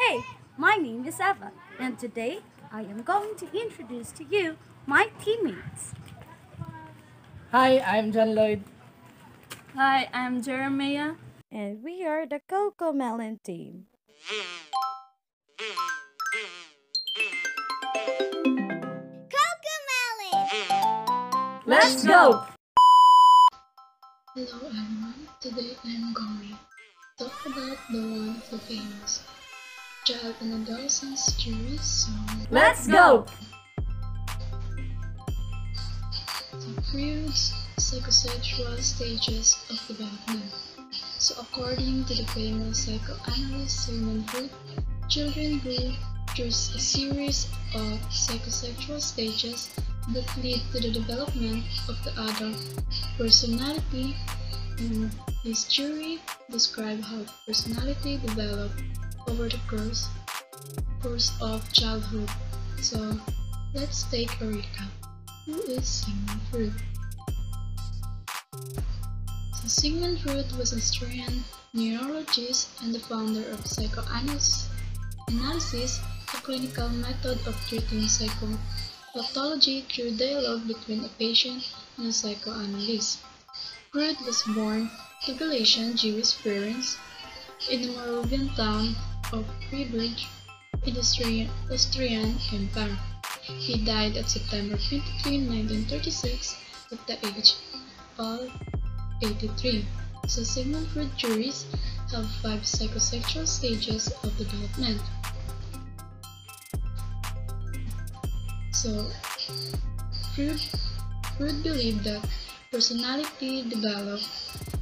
Hey, my name is Eva, and today I am going to introduce to you my teammates. Hi, I'm John Lloyd. Hi, I'm Jeremiah. And we are the Coco Melon team. Let's go! Hello everyone, today I am going to talk about the one of the famous child and adolescence series. Let's go! The Freud's psychosexual stages of development. So according to the famous psychoanalyst Sigmund Freud, children go through a series of psychosexual stages that lead to the development of the adult personality, and his theory describes how personality develops over the course of childhood. So let's take a recap. Who is Sigmund Freud? So Sigmund Freud was an Austrian neurologist and the founder of psychoanalysis, a clinical method of treating psychopathology through dialogue between a patient and a psychoanalyst. Freud was born to Galician Jewish parents in the Moravian town of Freiburg in the Austrian Empire. He died on September 23, 1936 at the age of 83. So Sigmund Freud theories have 5 psychosexual stages of development. So Freud believed that personality developed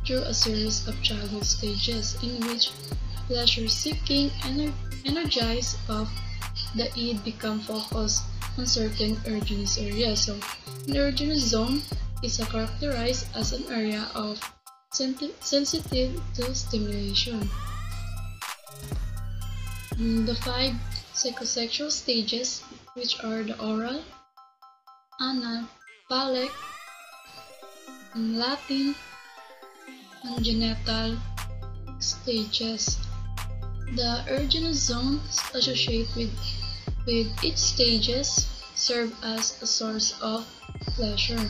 through a series of childhood stages in which pleasure-seeking energies of the id become focused on certain erogenous areas. So an erogenous zone is characterized as an area of sensitive to stimulation. The 5 psychosexual stages, which are the oral, anal, phallic, Latin, and genital stages. The erogenous zones associated with each stages serve as a source of pleasure.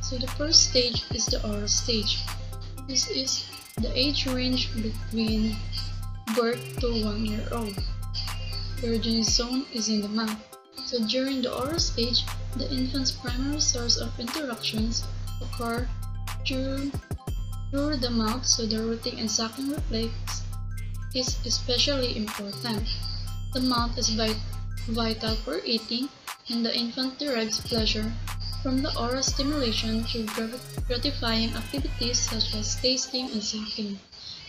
So the first stage is the oral stage. This is the age range between birth to 1 year old. The erogenous zone is in the mouth. So during the oral stage, the infant's primary source of interactions occur through the mouth, so the rooting and sucking reflex is especially important. The mouth is vital for eating, and the infant derives pleasure from the oral stimulation through gratifying activities such as tasting and sucking,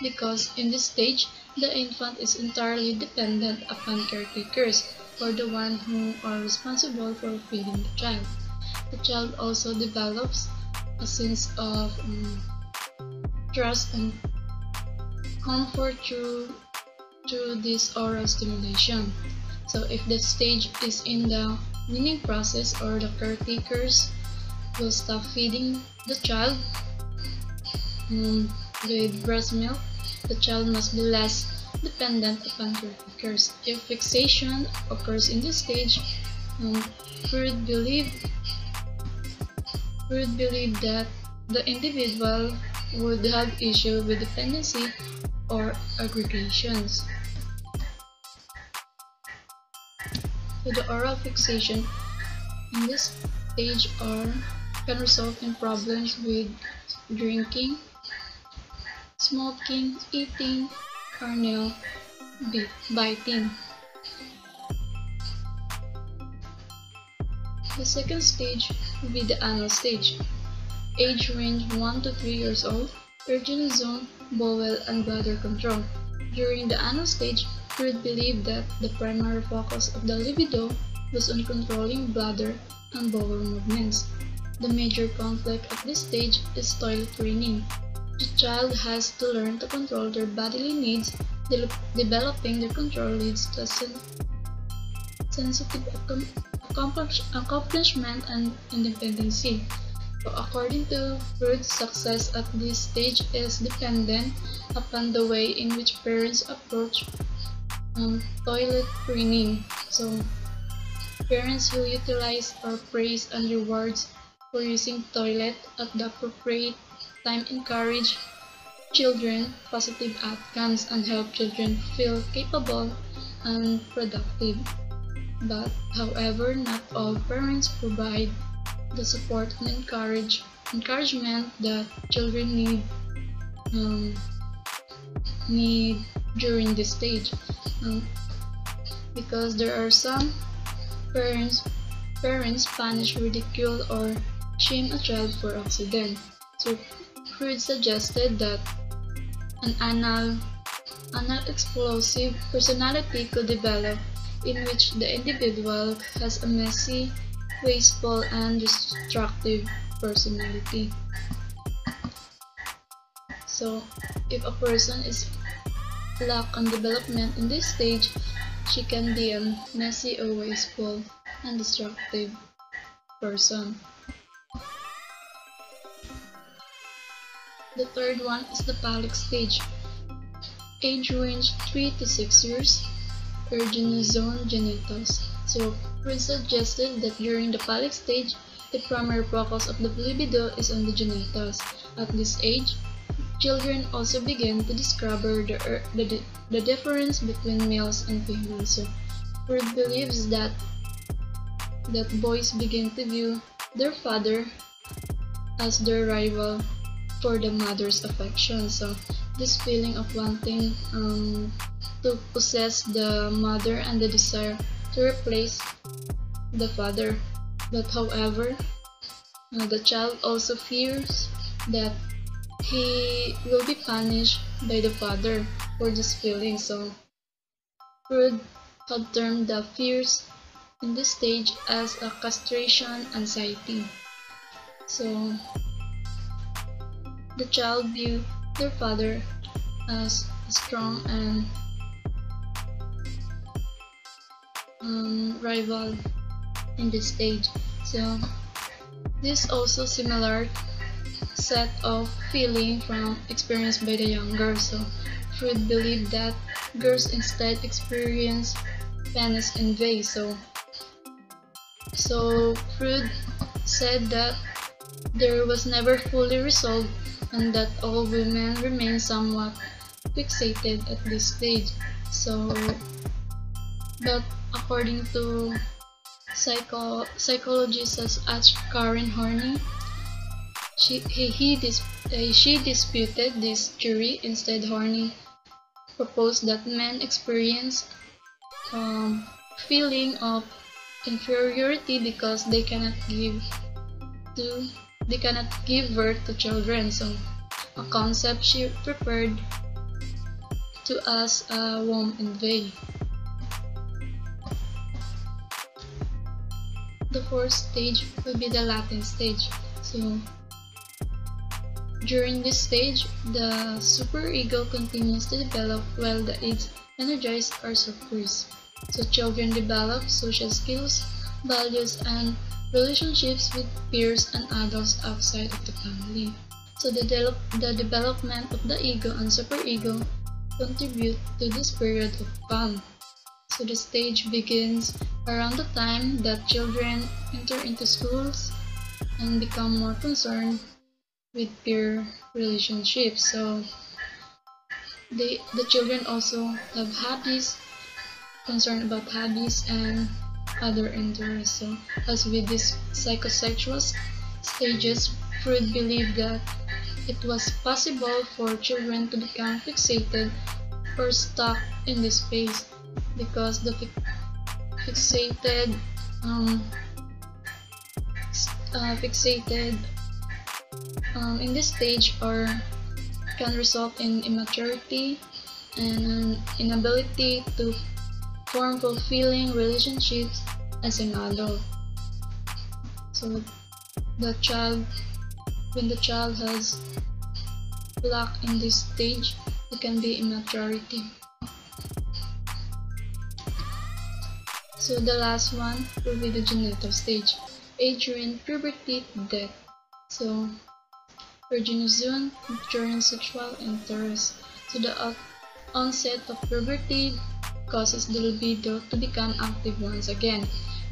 because in this stage, the infant is entirely dependent upon caretakers, or the ones who are responsible for feeding the child. The child also develops a sense of trust and comfort through this oral stimulation. So if the stage is in the weaning process, or the caretakers will stop feeding the child with breast milk, the child must be less dependent upon caretakers. If fixation occurs in this stage, Freud believed that the individual would have issue with dependency or aggregations. So the oral fixation in this stage can result in problems with drinking, smoking, eating, or nail biting. The second stage will be the anal stage. Age range 1 to 3 years old, erogenous zone, bowel, and bladder control. During the anal stage, Freud believed that the primary focus of the libido was on controlling bladder and bowel movements. The major conflict at this stage is toilet training. The child has to learn to control their bodily needs. Developing their control leads to sensitive accomplishment and independency. According to Freud, success at this stage is dependent upon the way in which parents approach toilet training. So, parents who utilize or praise and rewards for using toilet at the appropriate time encourage children positive outcomes and help children feel capable and productive. But, however, not all parents provide the support and encouragement that children need during this stage, because there are some parents punish, ridicule, or shame a child for accident. So Freud suggested that an anal explosive personality could develop, in which the individual has a messy, wasteful, and destructive personality. So, if a person is lack on development in this stage, she can be a messy or wasteful and destructive person. The third one is the phallic stage. Age range 3 to 6 years. Erogenous zone genitals. So, Freud suggested that during the phallic stage, the primary focus of the libido is on the genitals. At this age, children also begin to discover the difference between males and females. So, Freud believes that boys begin to view their father as their rival for the mother's affection. So, this feeling of wanting to possess the mother and the desire to replace the father. But however, the child also fears that he will be punished by the father for this feeling. So Freud had termed the fears in this stage as a castration anxiety. So the child view their father as strong and rival in this stage. So this also similar set of feeling from experienced by the young girls. So Freud believed that girls instead experience penis in vase. So Freud said that there was never fully resolved and that all women remain somewhat fixated at this stage. So, but according to psychologists such as Karen Horney, she disputed this theory. Instead, Horney proposed that men experience feeling of inferiority because they cannot give birth to children. So, a concept she preferred to as a womb and veil. The fourth stage will be the latent stage. So, during this stage, the superego continues to develop while the age energized are suppressed. So, children develop social skills, values, and relationships with peers and adults outside of the family. So, the development of the ego and superego contribute to this period of calm. So the stage begins around the time that children enter into schools and become more concerned with peer relationships. So the children also have hobbies, concerned about hobbies and other interests. So as with these psychosexual stages, Freud believed that it was possible for children to become fixated or stuck in this phase, because the fixated in this stage can result in immaturity and an inability to form fulfilling relationships as an adult. So when the child has lack in this stage, it can be immaturity. So the last one will be the genital stage. Age range puberty to death. So, erogenization during sexual intercourse. So the onset of puberty causes the libido to become active once again.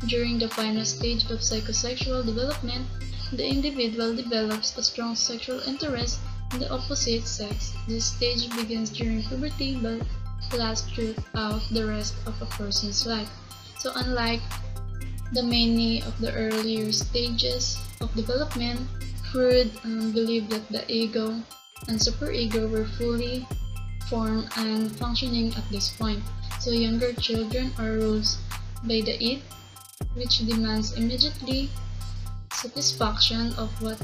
During the final stage of psychosexual development, the individual develops a strong sexual interest in the opposite sex. This stage begins during puberty but lasts throughout the rest of a person's life. So unlike the many of the earlier stages of development, Freud believed that the ego and superego were fully formed and functioning at this point. So younger children are ruled by the id, which demands immediately satisfaction of what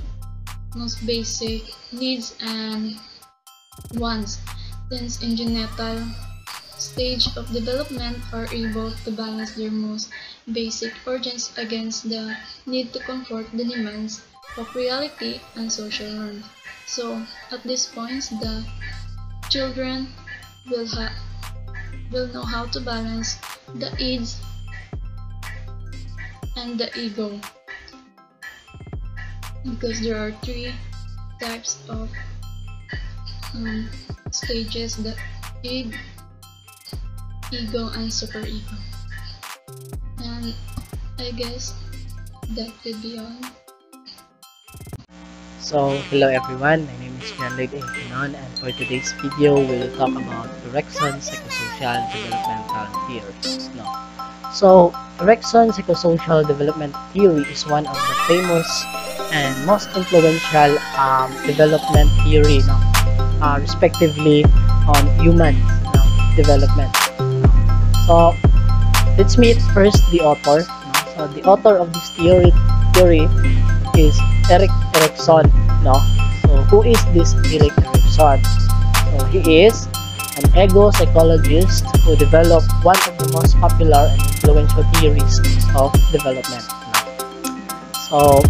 most basic needs and wants. Teens in genital stage of development are able to balance their most basic urges against the need to comfort the demands of reality and social norms. So, at this point, the children will, will know how to balance the id and the ego, because there are three types of stages: the id, ego, and superego. And I guess that could be all. So, hello everyone, my name is John-Lloyd and for today's video, we'll talk about Ericsson's psychosocial developmental theories. No. So, Ericsson's psychosocial development theory is one of the famous and most influential development theory, respectively on human development. So, let's meet first the author. So, the author of this theory is Erikson. So who is this Erik Erikson? So he is an ego psychologist who developed one of the most popular and influential theories of development. So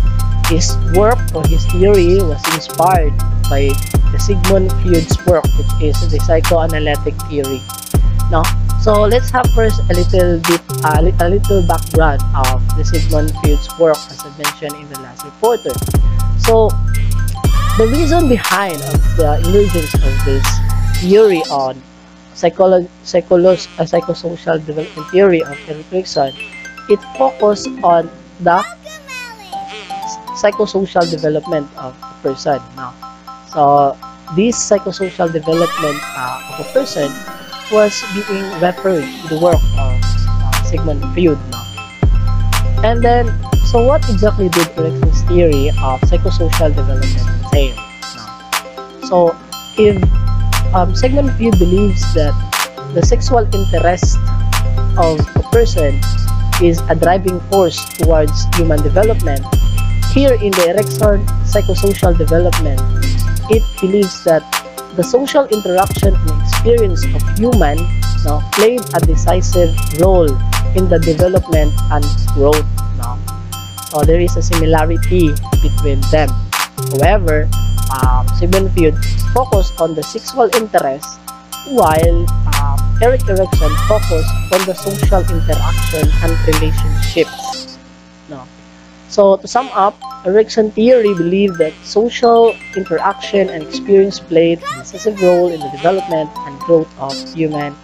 his work or his theory was inspired by the Sigmund Freud's work, which is the psychoanalytic theory. So let's have first a little background of the Sigmund Freud's work, as I mentioned in the last reporter. So the reason behind the emergence of this theory on psychosocial development theory of Erikson, it focused on the psychosocial development of a person. So this psychosocial development of a person was being referred to the work of Sigmund Freud. And then, so what exactly did Erikson's theory of psychosocial development entail? So, if Sigmund Freud believes that the sexual interest of a person is a driving force towards human development, here in the Erikson psychosocial development, it believes that the social interaction and experience of human played a decisive role in the development and growth. So there is a similarity between them. However, Sigmund Freud focused on the sexual interest, while Erik Erikson focused on the social interaction and relationships. So to sum up, Erikson theory believed that social interaction and experience played a decisive role in the development and growth of human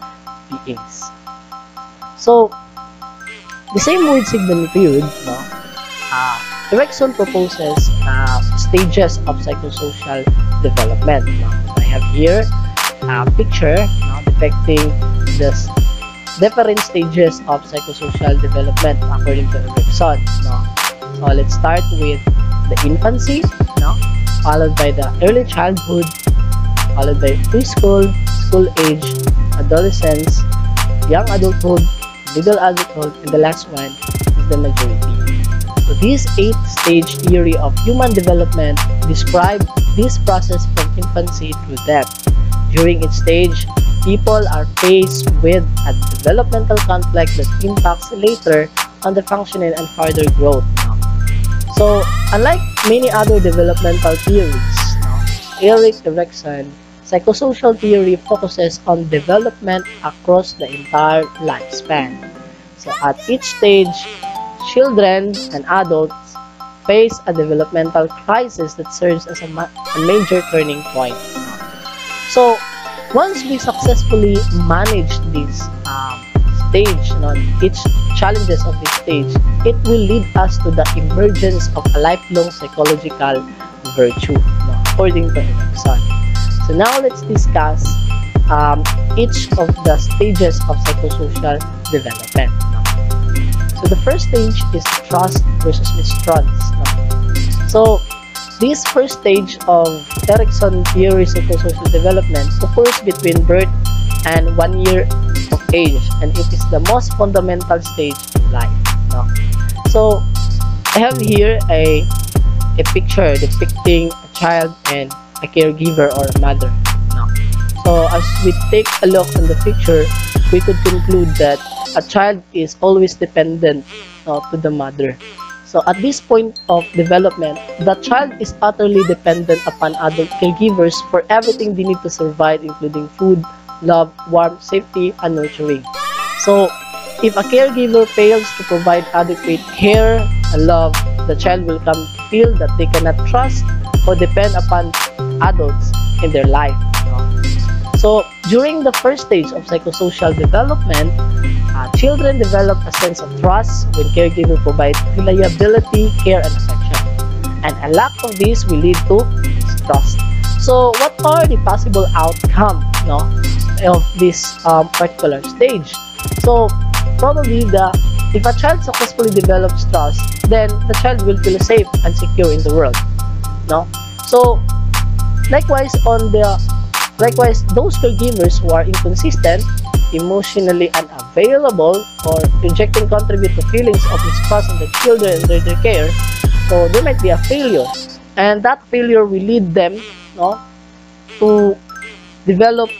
beings. So the same with Sigmund Freud, Erikson proposes stages of psychosocial development. I have here a picture depicting the different stages of psychosocial development according to Erikson. So let's start with the infancy, followed by the early childhood, followed by preschool, school age, adolescence, young adulthood, middle adulthood, and the last one is the majority. So this 8-stage theory of human development describes this process from infancy through death. During each stage, people are faced with a developmental conflict that impacts later on the functioning and further growth. So, unlike many other developmental theories, Erik Erikson psychosocial theory focuses on development across the entire lifespan. So, at each stage, children and adults face a developmental crisis that serves as a major turning point. So, once we successfully manage this stage, each challenges of this stage, it will lead us to the emergence of a lifelong psychological virtue, according to Adolescence. So now let's discuss each of the stages of psychosocial development. So the first stage is trust versus mistrust. So this first stage of Erikson theory psychosocial development occurs between birth and 1 year of age, and it is the most fundamental stage in life. So I have here a picture depicting a child and a caregiver or a mother. So as we take a look on the picture, we could conclude that a child is always dependent to the mother. So at this point of development, the child is utterly dependent upon adult caregivers for everything they need to survive, including food, love, warmth, safety, and nurturing. So if a caregiver fails to provide adequate care and love, the child will come to feel that they cannot trust or depend upon adults in their life. So during the first stage of psychosocial development, children develop a sense of trust when caregivers provide reliability, care, and affection. And a lack of this will lead to mistrust. So what are the possible outcomes of this particular stage? So probably if a child successfully develops trust, then the child will feel safe and secure in the world. So likewise, those caregivers who are inconsistent, emotionally unavailable, or rejecting contribute to feelings of mistrust in the children under their care, so there might be a failure, and that failure will lead them to develop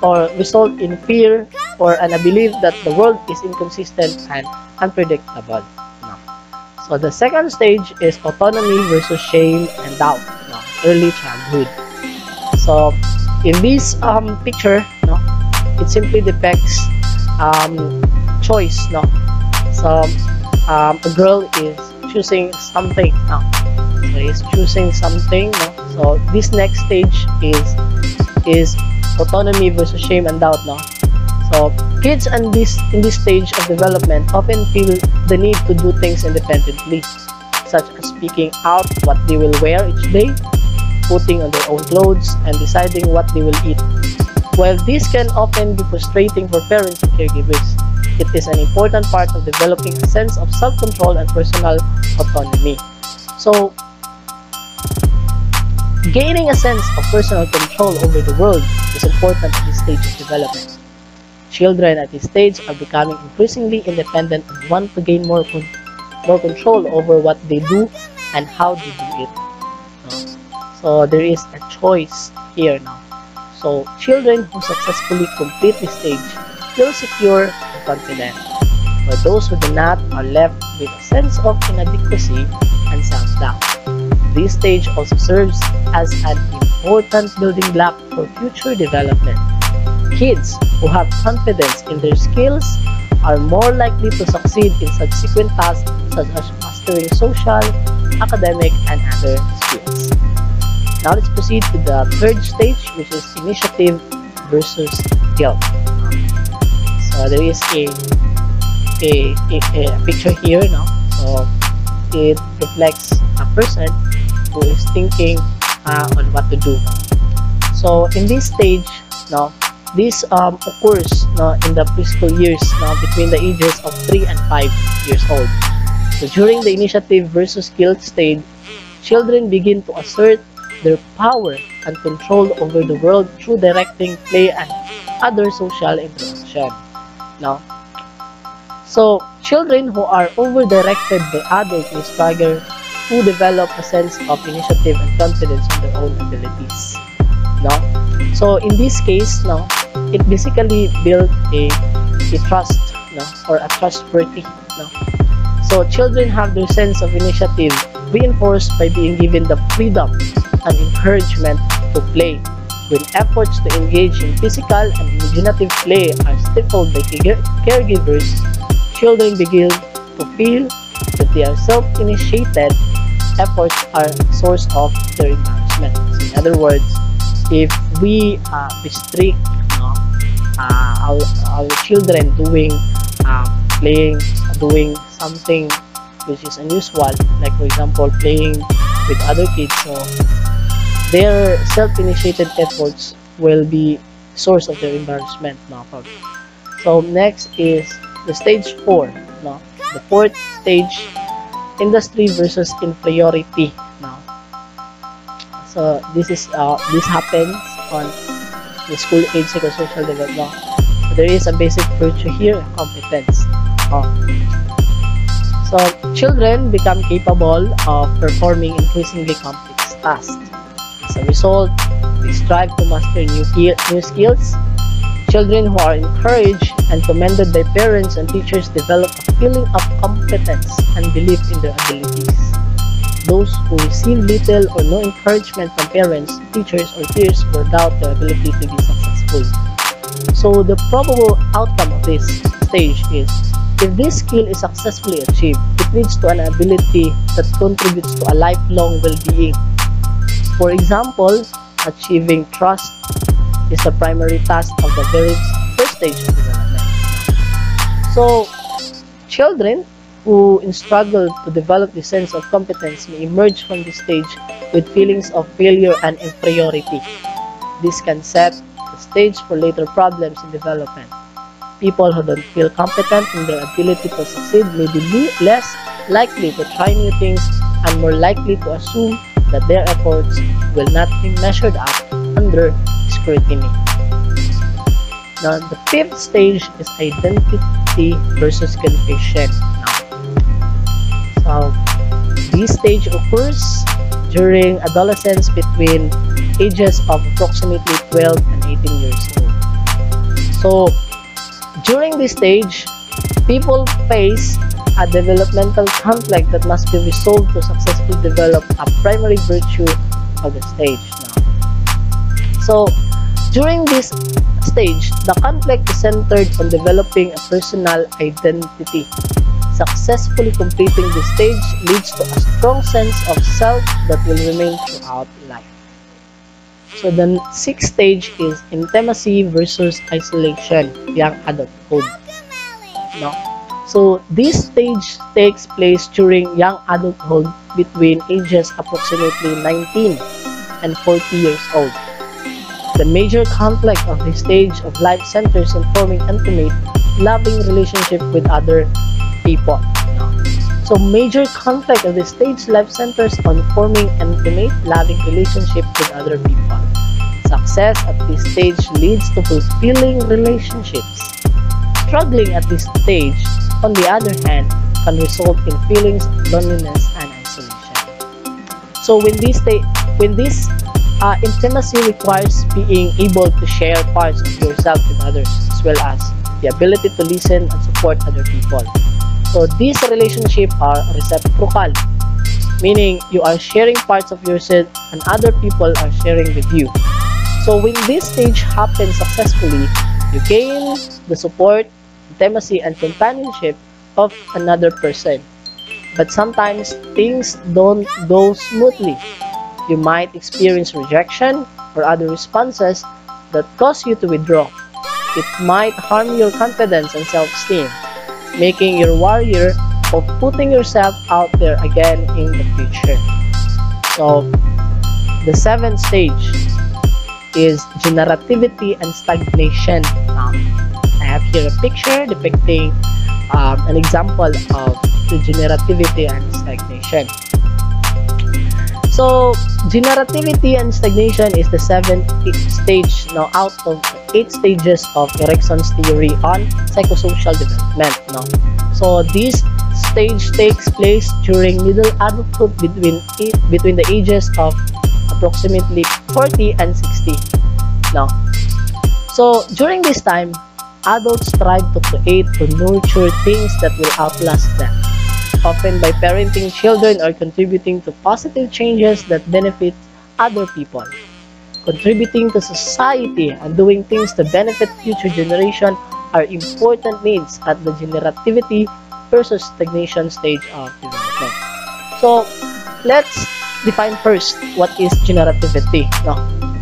or result in fear or a belief that the world is inconsistent and unpredictable. So the second stage is autonomy versus shame and doubt, early childhood. So in this picture, it simply depicts choice. So a girl is choosing something. So he's choosing something. So this next stage is autonomy versus shame and doubt. So kids in this stage of development often feel the need to do things independently, such as picking out what they will wear each day, putting on their own clothes, and deciding what they will eat. While this can often be frustrating for parents and caregivers, it is an important part of developing a sense of self-control and personal autonomy. So, gaining a sense of personal control over the world is important at this stage of development. Children at this stage are becoming increasingly independent and want to gain more control over what they do and how they do it. So there is a choice here now. So children who successfully complete this stage feel secure and confident, while those who do not are left with a sense of inadequacy and self-doubt. This stage also serves as an important building block for future development. Kids who have confidence in their skills are more likely to succeed in subsequent tasks such as mastering social, academic, and other skills. Now let's proceed to the third stage, which is initiative versus guilt. So there is a picture here now. So it reflects a person who is thinking on what to do. So in this stage, this occurs in the preschool years, between the ages of 3 and 5 years old. So during the initiative versus guilt stage, children begin to assert their power and control over the world through directing play and other social interaction. So children who are over-directed by adults may struggle to develop a sense of initiative and confidence in their own abilities. So in this case, it basically builds a trust, or a trustworthy. So children have their sense of initiative reinforced by being given the freedom and encouragement to play. When efforts to engage in physical and imaginative play are stifled by caregivers, children begin to feel that they are self-initiated efforts are source of their embarrassment. So in other words, if we restrict our children doing playing, doing something which is unusual, like for example playing with other kids, so their self-initiated efforts will be source of their embarrassment. No? So next is the stage 4. No? The fourth stage, industry versus inferiority. No? So this happens on the school age psychosocial development. So there is a basic virtue here, competence. So children become capable of performing increasingly complex tasks. As a result, they strive to master new skills. Children who are encouraged and commended by parents and teachers develop a feeling of competence and belief in their abilities. Those who receive little or no encouragement from parents, teachers, or peers will doubt their ability to be successful. So the probable outcome of this stage is, if this skill is successfully achieved, it leads to an ability that contributes to a lifelong well-being. For example, achieving trust is the primary task of the very first stage of development. So, children who struggle to develop the sense of competence may emerge from this stage with feelings of failure and inferiority. This can set the stage for later problems in development. People who don't feel competent in their ability to succeed may be less likely to try new things and more likely to assume that their efforts will not be measured up under scrutiny. Now, the fifth stage is identity versus confusion. So, this stage occurs during adolescence between ages of approximately 12 and 18 years old. So, during this stage, people face a developmental conflict that must be resolved to successfully develop a primary virtue of the stage. So, during this stage, the conflict is centered on developing a personal identity. Successfully completing this stage leads to a strong sense of self that will remain throughout life. So the sixth stage is intimacy versus isolation, young adulthood. No? So this stage takes place during young adulthood between ages approximately 19 and 40 years old. The major conflict of this stage of life centers on forming intimate, loving relationship with other people. So major conflict of this stage life centers on forming intimate, loving relationship with other people. Success at this stage leads to fulfilling relationships. Struggling at this stage, on the other hand, can result in feelings of loneliness and isolation. So when this intimacy requires being able to share parts of yourself with others, as well as the ability to listen and support other people. So these relationships are reciprocal, meaning you are sharing parts of yourself and other people are sharing with you. So when this stage happens successfully, you gain the support, intimacy, and companionship of another person. But sometimes things don't go smoothly. You might experience rejection or other responses that cause you to withdraw. It might harm your confidence and self-esteem, making you a warrior of putting yourself out there again in the future. So, the seventh stage is generativity and stagnation. I have here a picture depicting an example of the generativity and stagnation. So, generativity and stagnation is the seventh stage now out of 8 stages of Erickson's theory on psychosocial development. So, this stage takes place during middle adulthood between the ages of approximately 40 and 60. So, during this time, adults strive to create or nurture things that will outlast them, often by parenting children or contributing to positive changes that benefit other people. Contributing to society and doing things to benefit future generations are important needs at the generativity versus stagnation stage of development. So, let's define first what is generativity, no?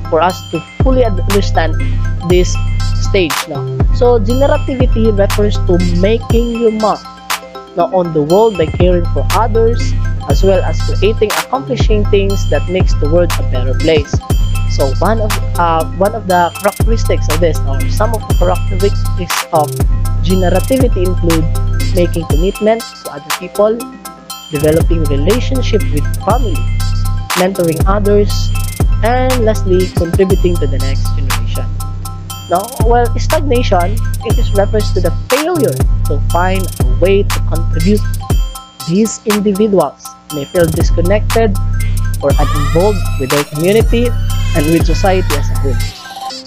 For us to fully understand this stage, no? So generativity refers to making your mark, no, on the world by caring for others, as well as creating, accomplishing things that makes the world a better place. So one of the characteristics of this, or some of the characteristics of generativity, include making commitment to other people, developing relationship with family, mentoring others, and lastly, contributing to the next generation. Now, well, stagnation, it is refers to the failure to find a way to contribute. These individuals may feel disconnected or uninvolved with their community and with society as a whole.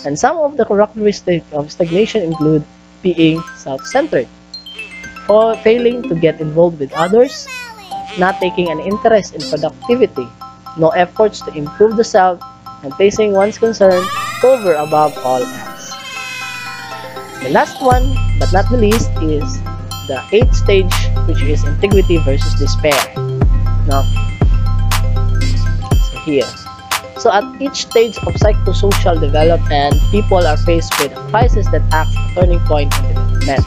And some of the characteristics of stagnation include being self-centered, or failing to get involved with others, not taking an interest in productivity, no efforts to improve the self, and placing one's concern over above all else. The last one, but not the least, is the 8th stage, which is integrity versus despair. Now, so here. So at each stage of psychosocial development, people are faced with a crisis that acts as a turning point in development.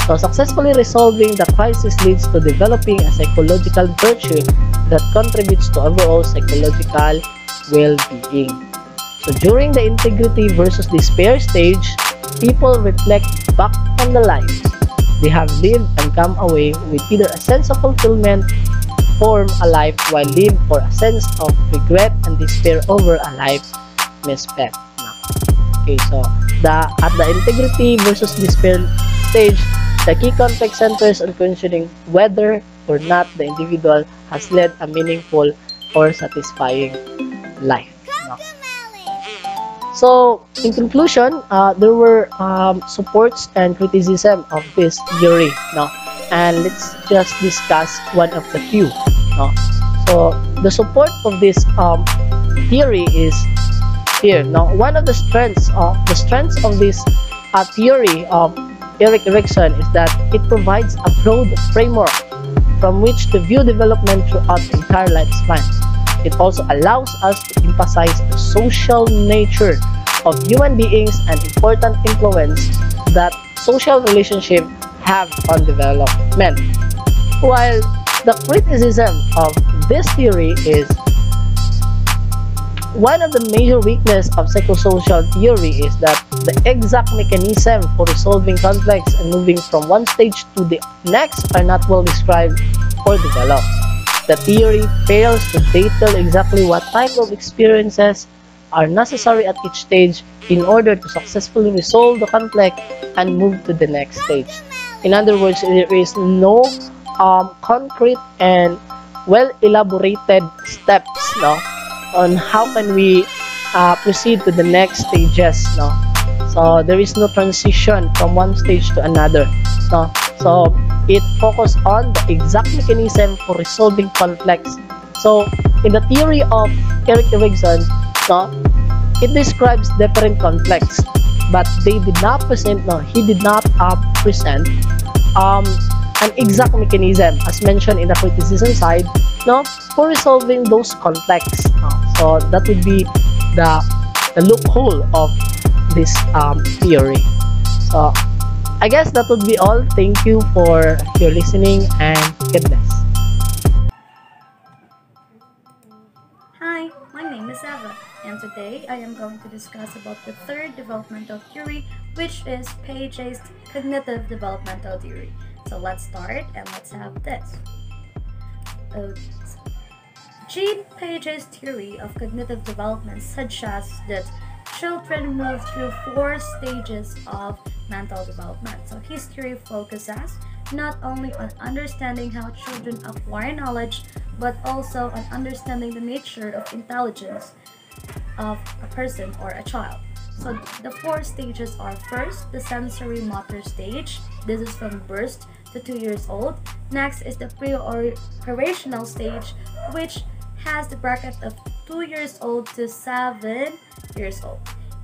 So successfully resolving the crisis leads to developing a psychological virtue that contributes to overall psychological well-being. So during the integrity versus despair stage, people reflect back on the life they have lived and come away with either a sense of fulfillment, form a life well lived, or a sense of regret and despair over a life misspent. Okay, so at the integrity versus despair stage, the key context centers on considering whether or not the individual has led a meaningful or satisfying life. No? So, in conclusion, there were supports and criticism of this theory. No? And let's just discuss one of the few. No? So, the support of this theory is here. Now, one of the strengths of this theory of Erik Erikson is that it provides a broad framework from which to view development throughout the entire lifespan. It also allows us to emphasize the social nature of human beings and important influence that social relationships have on development. While the criticism of this theory is one of the major weaknesses of psychosocial theory is that the exact mechanism for resolving conflicts and moving from one stage to the next are not well described or developed. The theory fails to detail exactly what type of experiences are necessary at each stage in order to successfully resolve the conflict and move to the next stage. In other words, there is no concrete and well-elaborated steps, no, on how can we proceed to the next stages, no. So there is no transition from one stage to another, no. So it focuses on the exact mechanism for resolving conflicts. So in the theory of Erik Erikson, no, it describes different conflicts, but they did not present, no, he did not present an exact mechanism as mentioned in the criticism side, no, for resolving those conflicts. No? So that would be the loophole of this theory. So I guess that would be all. Thank you for your listening and God bless. Hi, my name is Eva, and today I am going to discuss about the third developmental theory, which is Piaget's cognitive developmental theory. So let's start and let's have this. Jean Piaget's theory of cognitive development suggests that children move through 4 stages of mental development. So his theory focuses not only on understanding how children acquire knowledge, but also on understanding the nature of intelligence of a person or a child. So the 4 stages are: first, the sensory motor stage. This is from birth to 2 years old. Next is the pre-operational stage, which has the bracket of 2 years old to 7 years old.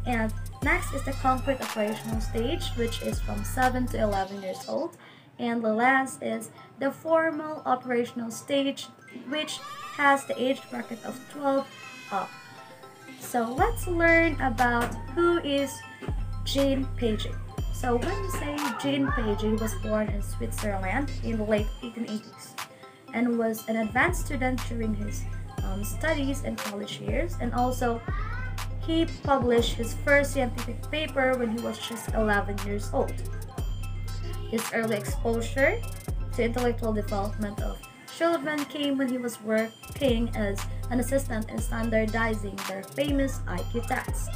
And next is the concrete operational stage, which is from 7 to 11 years old. And the last is the formal operational stage. which has the age bracket of 12 up. So let's learn about who is Jean Piaget. So when we say Jean Piaget was born in Switzerland in the late 1880s and was an advanced student during his studies and college years, and also he published his first scientific paper when he was just 11 years old. His early exposure to intellectual development of children came when he was working as an assistant in standardizing their famous IQ test.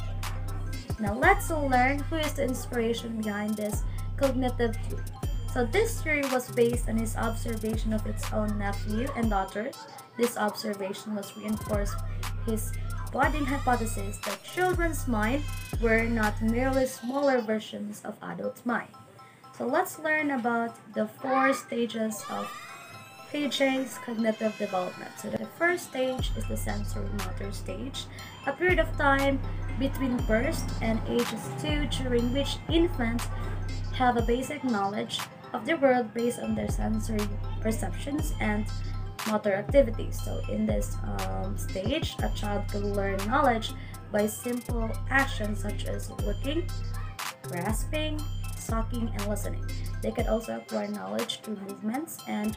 Now let's learn who is the inspiration behind this cognitive theory. So this theory was based on his observation of its own nephew and daughters. This observation was reinforced his budding hypothesis that children's minds were not merely smaller versions of adult mind. So let's learn about the 4 stages of Piaget's cognitive development. So the first stage is the sensory motor stage, a period of time between birth and ages 2 during which infants have a basic knowledge of the world based on their sensory perceptions and motor activities. So in this stage, a child can learn knowledge by simple actions such as looking, grasping, sucking, and listening. They can also acquire knowledge through movements and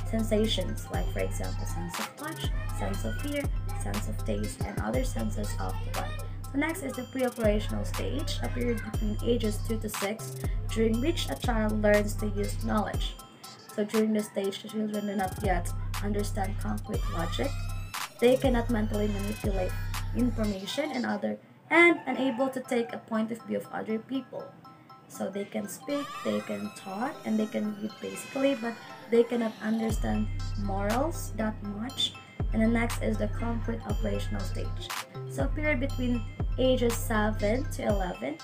sensations, like for example sense of touch, sense of fear, sense of taste, and other senses of the body. So next is the pre-operational stage, a period between ages 2 to 6 during which a child learns to use knowledge. So during this stage, the children do not yet understand concrete logic. They cannot mentally manipulate information and unable to take a point of view of other people. So they can speak, they can talk, and they can read basically, but they cannot understand morals that much. And the next is the concrete operational stage. So a period between ages 7 to 11,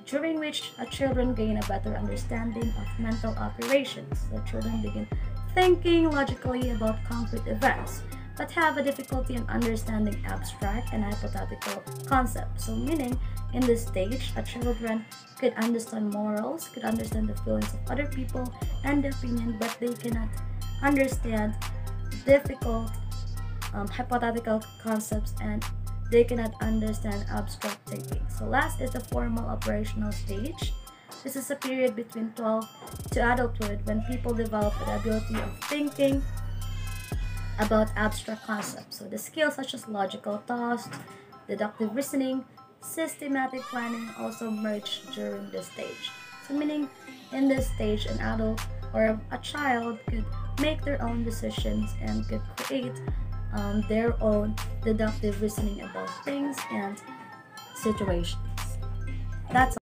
during which children gain a better understanding of mental operations. So children begin thinking logically about concrete events, but have a difficulty in understanding abstract and hypothetical concepts. So meaning, in this stage, children could understand morals, could understand the feelings of other people and the opinion, but they cannot understand difficult hypothetical concepts, and they cannot understand abstract thinking. So last is the formal operational stage. This is a period between 12 to adulthood when people develop the ability of thinking about abstract concepts. So the skills such as logical thought, deductive reasoning, systematic planning also merge during this stage. So meaning, in this stage, an adult or a child could make their own decisions and could create their own deductive reasoning about things and situations. That's